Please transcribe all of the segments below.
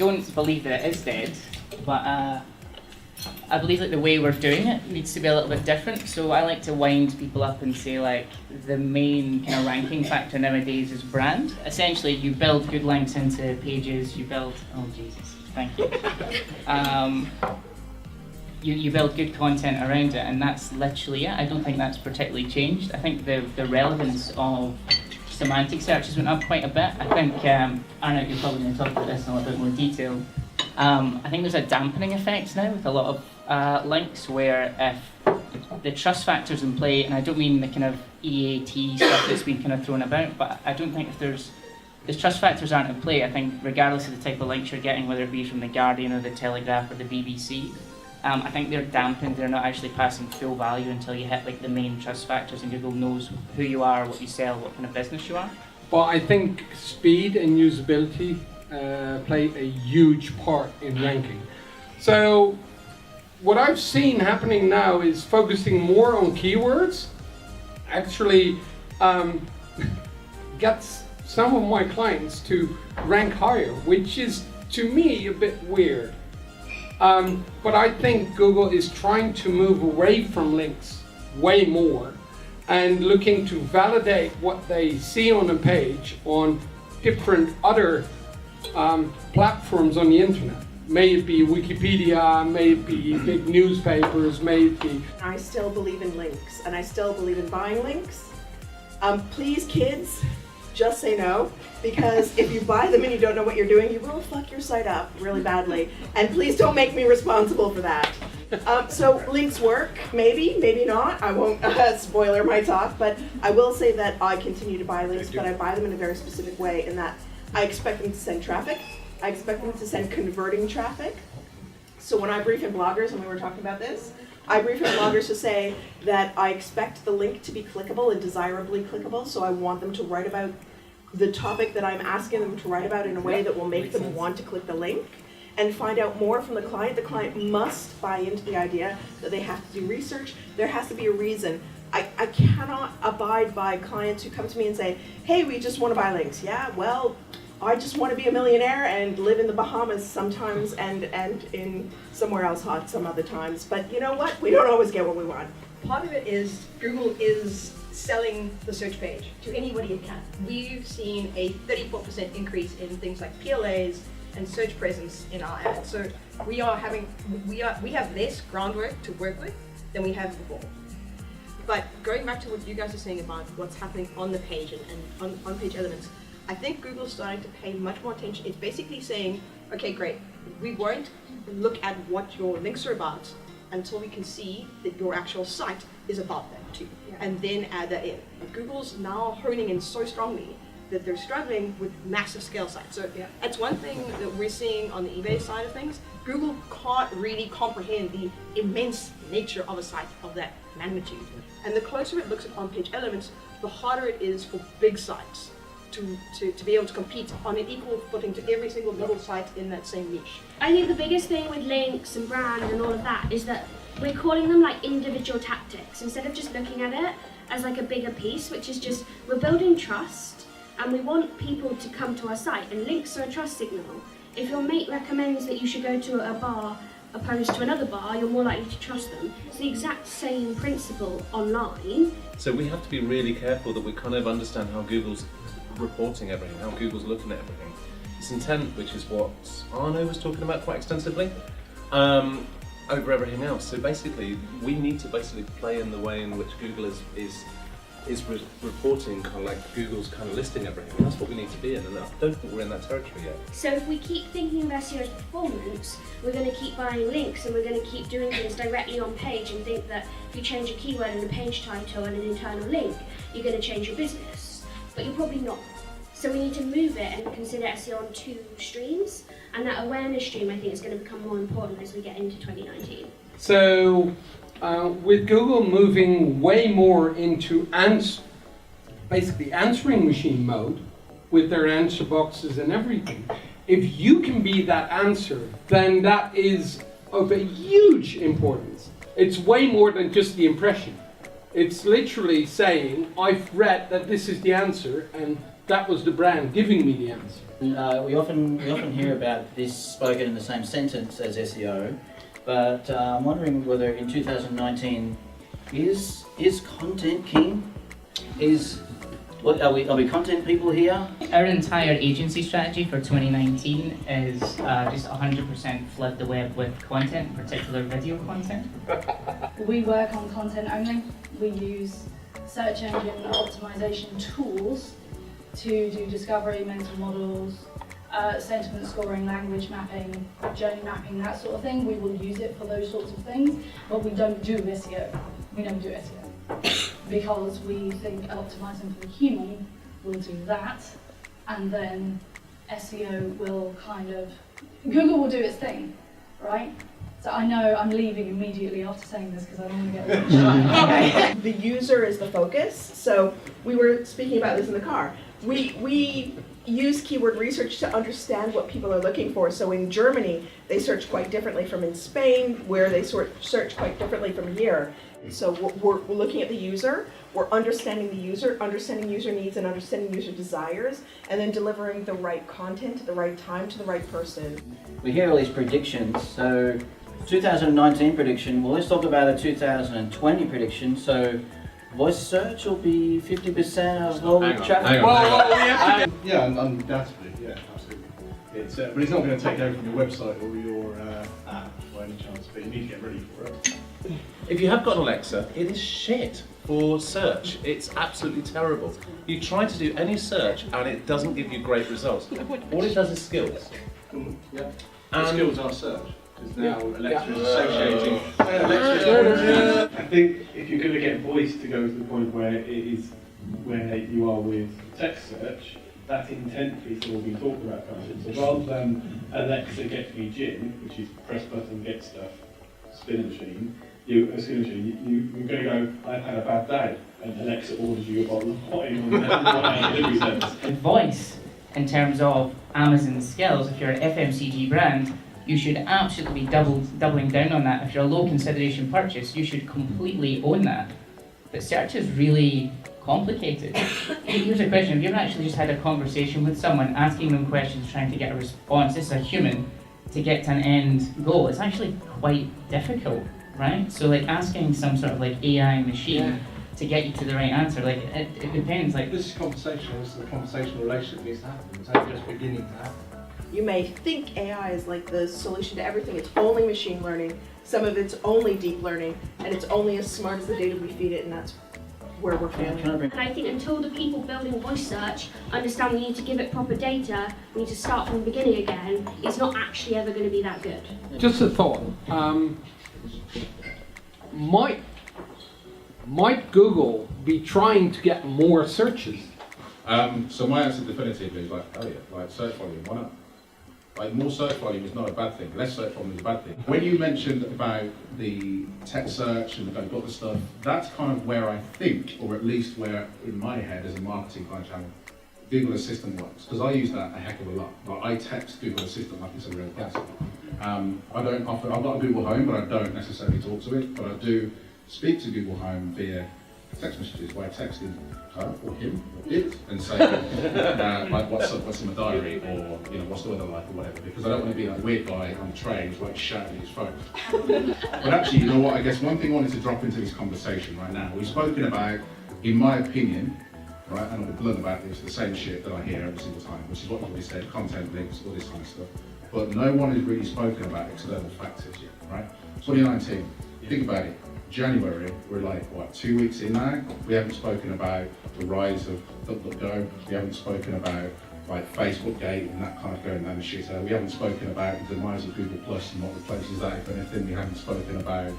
don't believe that it is dead, but I believe that the way we're doing it needs to be a little bit different. So I like to wind people up and say, like, the main kind of ranking factor nowadays is brand. Essentially, you build good links into pages, you build, oh Jesus, thank you. You build good content around it, and that's literally it. I don't think that's particularly changed. I think the relevance of semantic searches went up quite a bit. I think, Arnout, you're probably going to talk about this in a little bit more detail. I think there's a dampening effect now with a lot of links where if the trust factor's in play, and I don't mean the kind of EAT stuff that's been kind of thrown about, but I don't think if the trust factors aren't in play, I think regardless of the type of links you're getting, whether it be from the Guardian or the Telegraph or the BBC, I think they're dampened, they're not actually passing full value until you hit like the main trust factors and Google knows who you are, what you sell, what kind of business you are. But I think speed and usability play a huge part in ranking. So what I've seen happening now is focusing more on keywords actually gets some of my clients to rank higher, which is to me a bit weird. But I think Google is trying to move away from links way more and looking to validate what they see on a page on different other platforms on the internet. May it be Wikipedia, may it be big newspapers, may it be... I still believe in links, and I still believe in buying links. Please, kids, just say no, because if you buy them and you don't know what you're doing, you will fuck your site up really badly. And please don't make me responsible for that. So links work, maybe, maybe not. I won't spoiler my talk, but I will say that I continue to buy links, but I buy them in a very specific way in that I expect them to send traffic. I expect them to send converting traffic. So when I brief in bloggers, and we were talking about this, I brief in bloggers to say that I expect the link to be clickable and desirably clickable, so I want them to write about the topic that I'm asking them to write about in a way that will make them want to click the link and find out more from the client. The client must buy into the idea that they have to do research. There has to be a reason. I cannot abide by clients who come to me and say, hey, we just want to buy links. Yeah, well, I just want to be a millionaire and live in the Bahamas sometimes and in somewhere else hot some other times. But you know what? We don't always get what we want. Part of it is Google is selling the search page to anybody it can. We've seen a 34% increase in things like PLAs and search presence in our ads. So we have less groundwork to work with than we have before. But going back to what you guys are saying about what's happening on the page and on page elements, I think Google's starting to pay much more attention. It's basically saying, okay, great, we won't look at what your links are about until we can see that your actual site is about that too, and then add that in. But Google's now honing in so strongly that they're struggling with massive scale sites. So that's one thing that we're seeing on the eBay side of things. Google can't really comprehend the immense nature of a site of that magnitude. And the closer it looks at on-page elements, the harder it is for big sites to be able to compete on an equal footing to every single little site in that same niche. I think the biggest thing with links and brand and all of that is that we're calling them like individual tactics instead of just looking at it as like a bigger piece, which is just we're building trust and we want people to come to our site, and links are a trust signal. If your mate recommends that you should go to a bar opposed to another bar, you're more likely to trust them. It's the exact same principle online. So we have to be really careful that we kind of understand how Google's reporting everything, how Google's looking at everything. It's intent, which is what Arno was talking about quite extensively, over everything else. So basically, we need to play in the way in which Google is reporting, kind of like Google's kind of listing everything. And that's what we need to be in, and I don't think we're in that territory yet. So if we keep thinking of SEO as performance, we're going to keep buying links and we're going to keep doing things directly on page and think that if you change a keyword in a page title and an internal link, you're going to change your business. But you're probably not. So we need to move it and consider SEO on two streams, and that awareness stream I think is going to become more important as we get into 2019. So with Google moving way more into basically answering machine mode with their answer boxes and everything, if you can be that answer, then that is of a huge importance. It's way more than just the impression. It's literally saying, I've read that this is the answer, and that was the brand giving me the answer. We often hear about this spoken in the same sentence as SEO, but I'm wondering whether in 2019 is content king? Are we content people here? Our entire agency strategy for 2019 is just 100% flood the web with content, in particular video content. We work on content only. We use search engine optimization tools to do discovery, mental models, sentiment scoring, language mapping, journey mapping, that sort of thing. We will use it for those sorts of things, but we don't do SEO. We don't do SEO because we think optimizing for the human will do that, and then SEO will Google will do its thing, right? So I know I'm leaving immediately after saying this because I don't want to get shy. The user is the focus. So we were speaking about this in the car. We use keyword research to understand what people are looking for. So in Germany, they search quite differently from in Spain, where they search quite differently from here. So we're looking at the user, we're understanding the user, understanding user needs and understanding user desires, and then delivering the right content at the right time to the right person. We hear all these predictions, so 2019 prediction, well let's talk about a 2020 prediction. So voice search will be 50% of all traffic. Yeah, undoubtedly, yeah, absolutely. But it's not going to take over from your website or your app by any chance, but you need to get ready for it. If you have got an Alexa, it is shit for search. It's absolutely terrible. You try to do any search and it doesn't give you great results. All it does is skills. Yeah. And skills are search. Because now Alexa is associating. I think if you're going to get voice to go to the point where it is where you are with text search, that intent piece that we've been talking about comes in. So rather than Alexa get me gin, which is press button, get stuff, spin machine, you're going to go, I've had a bad day, and Alexa orders you a bottle of wine on delivery service. Voice, in terms of Amazon's skills, if you're an FMCG brand, you should absolutely be doubling down on that. If you're a low consideration purchase, you should completely own that. But search is really complicated. Here's a question: have you ever actually just had a conversation with someone, asking them questions, trying to get a response? This is a human to get to an end goal. It's actually quite difficult, right? So like asking some sort of like AI machine to get you to the right answer, like it depends. Like this is conversational. This is the conversational relationship needs to happen. It's only just beginning to happen. You may think AI is like the solution to everything. It's only machine learning. Some of it's only deep learning, and it's only as smart as the data we feed it, and that's where we're failing. And I think until the people building voice search understand we need to give it proper data, we need to start from the beginning again, it's not actually ever going to be that good. Just a thought. Might Google be trying to get more searches? So my answer definitively is like, oh yeah, like search volume, why not? Like more search volume is not a bad thing, less search volume is a bad thing. When you mentioned about the text search and the got the stuff, that's kind of where I think, or at least where in my head as a marketing kind of channel, Google Assistant works. Because I use that a heck of a lot. Like I text Google Assistant like it's a real person. I don't often, I've got a Google Home, but I don't necessarily talk to it, but I do speak to Google Home via text messages where I text her or him or it and say like what's in my diary, or you know what's the weather like or whatever, because I don't want to be like a weird guy on the train who's like shouting at his phone. But actually, you know what, I guess one thing I wanted to drop into this conversation right now, we've spoken about, in my opinion, right, and I'll be blunt about this, the same shit that I hear every single time, which is what we said, content links, all this kind of stuff. But no one has really spoken about external factors yet, right? 2019, think about it. January, we're like, what, 2 weeks in now? We haven't spoken about the rise of DuckDuckGo. We haven't spoken about like Facebook Gate and that kind of going down the shitter. We haven't spoken about the demise of Google Plus and what replaces that, if anything. We haven't spoken about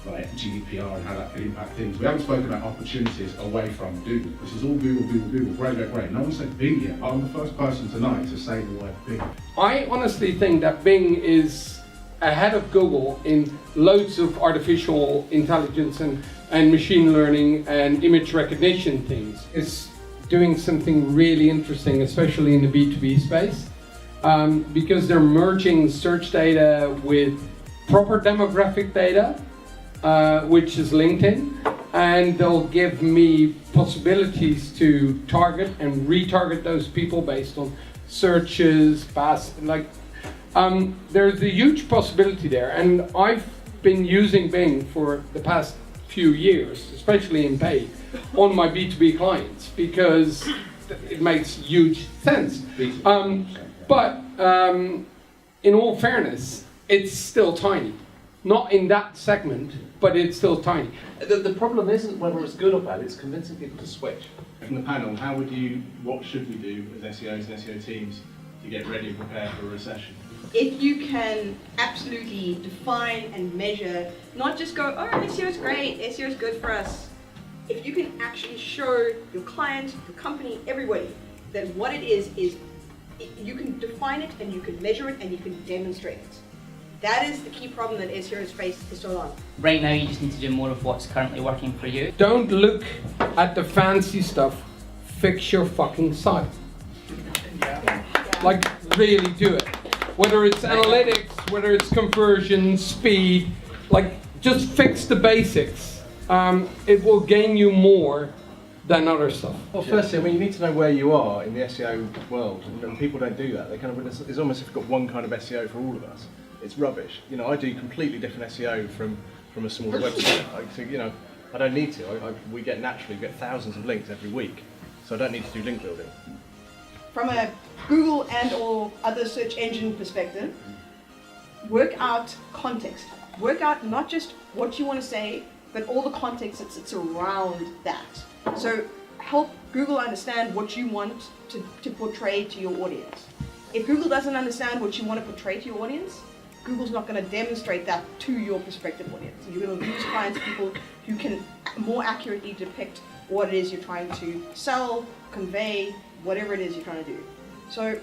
like GDPR and how that could impact things. We haven't spoken about opportunities away from Google. This is all Google, great. No one said Bing yet. I'm the first person tonight to say the word Bing. I honestly think that Bing is ahead of Google in loads of artificial intelligence and machine learning and image recognition things. It's doing something really interesting, especially in the B2B space, because they're merging search data with proper demographic data, which is LinkedIn, and they'll give me possibilities to target and retarget those people based on searches, there's a huge possibility there, and I've been using Bing for the past few years, especially in paid, on my B2B clients because it makes huge sense. But in all fairness, it's still tiny. Not in that segment, but it's still tiny. The problem isn't whether it's good or bad, it's convincing people to switch. From the panel, what should we do as SEOs and SEO teams to get ready and prepare for a recession? If you can absolutely define and measure, not just go, oh, SEO is great, SEO is good for us. If you can actually show your client, your company, everybody, that what it is you can define it and you can measure it and you can demonstrate it. That is the key problem that SEOs face for so long. Right now, you just need to do more of what's currently working for you. Don't look at the fancy stuff. Fix your fucking site. Like, really do it. Whether it's analytics, whether it's conversion, speed, like, just fix the basics. It will gain you more than other stuff. Well, firstly, I mean, you need to know where you are in the SEO world, and people don't do that. They kind of, it's almost if you've got one kind of SEO for all of us. It's rubbish. You know, I do completely different SEO from a smaller website. I don't need to. We get thousands of links every week, so I don't need to do link building. From a Google and or other search engine perspective, work out context. Work out not just what you want to say, but all the context that sits around that. So help Google understand what you want to portray to your audience. If Google doesn't understand what you want to portray to your audience, Google's not going to demonstrate that to your prospective audience. You're going to lose clients, people who can more accurately depict what it is you're trying to sell, convey, whatever it is you're trying to do. So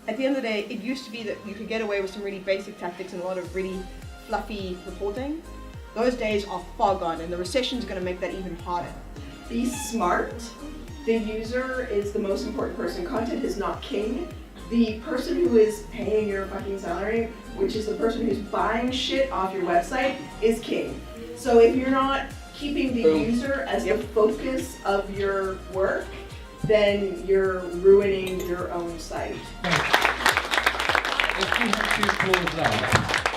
at the end of the day, it used to be that you could get away with some really basic tactics and a lot of really fluffy reporting. Those days are far gone, and the recession's going to make that even harder. Be smart. The user is the most important person. Content is not king. The person who is paying your fucking salary, which is the person who's buying shit off your website, is king. So if you're not keeping the user as the focus of your work, then you're ruining your own site. If you have to close out,